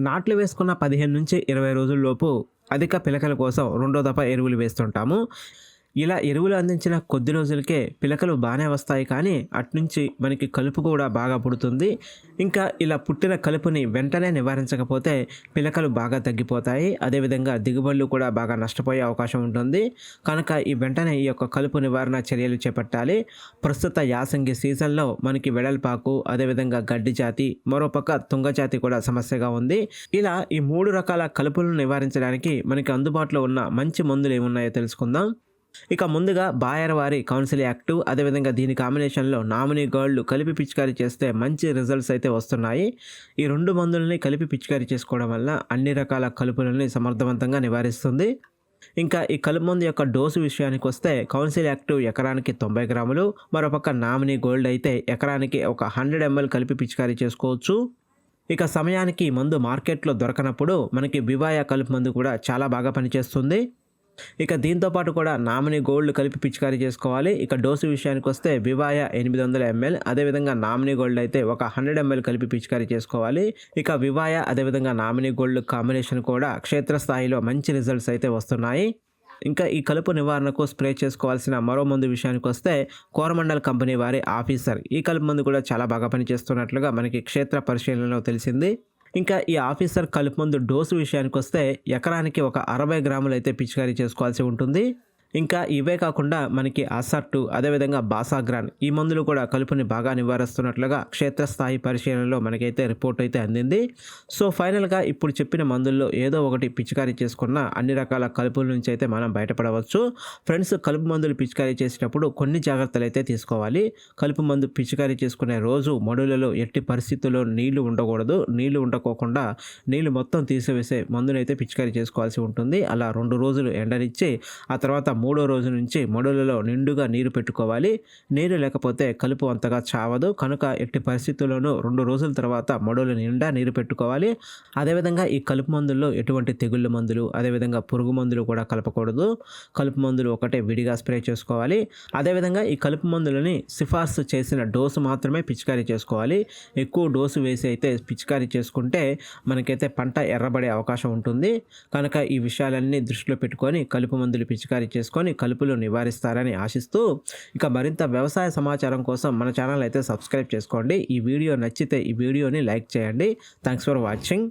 నాట్లు వేసుకున్న 15-20 రోజుల్లోపు అధిక పిలకల కోసం రెండో దఫా ఎరువులు వేస్తుంటాము. ఇలా ఎరువులు అందించిన కొద్ది రోజులకే పిలకలు బాగానే వస్తాయి, కానీ అట్నుంచి మనకి కలుపు కూడా బాగా పుడుతుంది. ఇంకా ఇలా పుట్టిన కలుపుని వెంటనే నివారించకపోతే పిలకలు బాగా తగ్గిపోతాయి. అదేవిధంగా దిగుబడులు కూడా బాగా నష్టపోయే అవకాశం ఉంటుంది. కనుక వెంటనే ఈ యొక్క కలుపు నివారణ చర్యలు చేపట్టాలి. ప్రస్తుత యాసంగి సీజన్లో మనకి వెడల్పాకు, అదేవిధంగా గడ్డి జాతి, మరోపక్క తుంగ జాతి కూడా సమస్యగా ఉంది. ఇలా ఈ 3 రకాల కలుపులను నివారించడానికి మనకి అందుబాటులో ఉన్న మంచి మందులు ఏమున్నాయో తెలుసుకుందాం. ఇక ముందుగా బాయర్ వారి కౌన్సిల్ యాక్టివ్, అదేవిధంగా దీని కాంబినేషన్లో నామినీ గోల్డ్ కలిపి పిచికారీ చేస్తే మంచి రిజల్ట్స్ అయితే వస్తున్నాయి. ఈ 2 మందులని కలిపి పిచికారీ చేసుకోవడం వల్ల అన్ని రకాల కలుపులని సమర్థవంతంగా నివారిస్తుంది. ఇంకా ఈ కలుపు మందు యొక్క డోసు విషయానికి వస్తే కౌన్సిల్ యాక్టివ్ ఎకరానికి 90 గ్రాములు, మరోపక్క నామినీ గోల్డ్ అయితే ఎకరానికి ఒక 100 ml కలిపి పిచికారీ చేసుకోవచ్చు. ఇక సమయానికి మందు మార్కెట్లో దొరకనప్పుడు మనకి బివాయా కలుపు మందు కూడా చాలా బాగా పనిచేస్తుంది. ఇక దీంతో పాటు కూడా నామినీ గోల్డ్ కలిపి పిచికారీ చేసుకోవాలి. ఇక డోసు విషయానికి వస్తే వివాయా 800 ml, అదేవిధంగా నామినీ గోల్డ్ అయితే ఒక 100 ml కలిపి పిచికారీ చేసుకోవాలి. ఇక వివాయా అదేవిధంగా నామినీ గోల్డ్ కాంబినేషన్ కూడా క్షేత్రస్థాయిలో మంచి రిజల్ట్స్ అయితే వస్తున్నాయి. ఇంకా ఈ కలుపు నివారణకు స్ప్రే చేసుకోవాల్సిన మరో మందు విషయానికి వస్తే కోరమండల్ కంపెనీ వారి ఆఫీసర్ ఈ కలుపు మందు కూడా చాలా బాగా పనిచేస్తున్నట్లుగా మనకి క్షేత్ర పరిశీలనలో తెలిసింది. ఇంకా ఈ ఆఫీసర్ కలుపు మందు డోసు విషయానికి వస్తే ఎకరానికి ఒక 60 గ్రాములు అయితే పిచికారీ చేసుకోవాల్సి ఉంటుంది. ఇంకా ఇవే కాకుండా మనకి అసర్టు, అదేవిధంగా బాసాగ్రాన్ ఈ మందులు కూడా కలుపుని బాగా నివారిస్తున్నట్లుగా క్షేత్రస్థాయి పరిశీలనలో మనకైతే రిపోర్ట్ అయితే అందింది. సో ఫైనల్గా ఇప్పుడు చెప్పిన మందుల్లో ఏదో ఒకటి పిచికారీ చేసుకున్న అన్ని రకాల కలుపుల నుంచి అయితే మనం బయటపడవచ్చు. ఫ్రెండ్స్, కలుపు మందులు పిచికారీ చేసేటప్పుడు కొన్ని జాగ్రత్తలు అయితే తీసుకోవాలి. కలుపు మందు పిచికారీ చేసుకునే రోజు మడులలో ఎట్టి పరిస్థితుల్లో నీళ్లు ఉండకూడదు. నీళ్లు ఉండకోకుండా నీళ్లు మొత్తం తీసివేసే మందునైతే పిచికారీ చేసుకోవాల్సి ఉంటుంది. అలా 2 రోజులు ఎండనిచ్చి ఆ తర్వాత 3వ రోజు నుంచి మడులలో నిండుగా నీరు పెట్టుకోవాలి. నీరు లేకపోతే కలుపు అంతగా చావదు. కనుక ఎట్టి పరిస్థితుల్లోనూ 2 రోజుల తర్వాత మడుల నిండా నీరు పెట్టుకోవాలి. అదేవిధంగా ఈ కలుపు మందుల్లో ఎటువంటి తెగుళ్ళ మందులు, అదేవిధంగా పురుగు మందులు కూడా కలపకూడదు. కలుపు మందులు ఒకటే విడిగా స్ప్రే చేసుకోవాలి. అదేవిధంగా ఈ కలుపు మందులని సిఫార్సు చేసిన డోసు మాత్రమే పిచికారీ చేసుకోవాలి. ఎక్కువ డోసు వేసి అయితే పిచికారీ చేసుకుంటే మనకైతే పంట ఎర్రబడే అవకాశం ఉంటుంది. కనుక ఈ విషయాలన్నీ దృష్టిలో పెట్టుకొని కలుపు మందులు పిచికారీ చేసుకొని కలుపులు నివారిస్తారని ఆశిస్తూ, ఇక మరింత వ్యవసాయ సమాచారం కోసం మన ఛానల్ అయితే సబ్స్క్రైబ్ చేసుకోండి. ఈ వీడియో నచ్చితే ఈ వీడియోని లైక్ చేయండి. Thanks for watching.